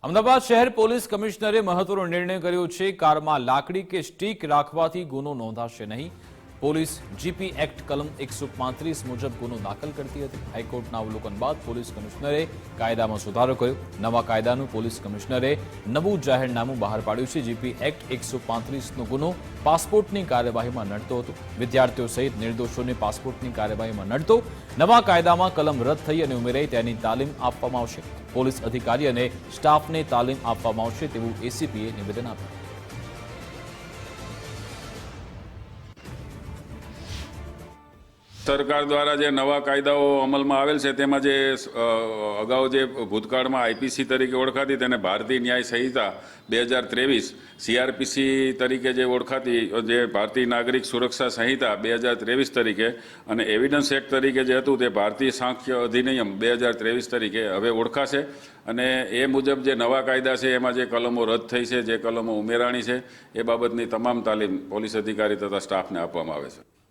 અમદાવાદ શહેર પોલીસ કમિશનરે મહત્વનો નિર્ણય કર્યો છે। કારમાં લાકડી કે સ્ટીક રાખવાથી ગુનો નોંધાશે નહીં। પોલીસ જીપી એક્ટ કલમ 135 મુજબ ગુનો દાખલ કરતી હતી। હાઈકોર્ટના અવલોકન બાદ પોલીસ કમિશનરે કાયદામાં સુધારો કર્યો। નવા કાયદાનું પોલીસ કમિશનરે નવું જાહેરનામું બહાર પાડ્યું છે। જીપી એક્ટ 135નો ગુનો પાસપોર્ટની કાર્યવાહીમાં નડતો હતો। વિદ્યાર્થીઓ સહિત નિર્દોષોને પાસપોર્ટની કાર્યવાહીમાં નડતો નવા કાયદામાં કલમ રદ થઈ અને ઉમેરાઈ તેની તાલીમ આપવામાં આવશે। પોલીસ અધિકારી અને સ્ટાફને તાલીમ આપવામાં આવશે તેવું એસીપીએ નિવેદન આપ્યું। સરકાર દ્વારા જે નવા કાયદાઓ અમલમાં આવેલ છે તેમાં જે અગાઉ જે ભૂતકાળમાં આઈપીસી તરીકે ઓળખાતી તેને ભારતીય ન્યાય સંહિતા 2023 સીઆરપીસી તરીકે જે ઓળખાતી જે ભારતીય નાગરિક સુરક્ષા સંહિતા 2023 તરીકે અને એવિડન્સ એક્ટ તરીકે જે હતું તે ભારતીય સાંખ્ય અધિનિયમ 2023 તરીકે હવે ઓળખાશે। અને એ મુજબ જે નવા કાયદા છે એમાં જે કલમો રદ થઈ છે, જે કલમો ઉમેરાણી છે એ બાબતની તમામ તાલીમ પોલીસ અધિકારી તથા સ્ટાફને આપવામાં આવે છે।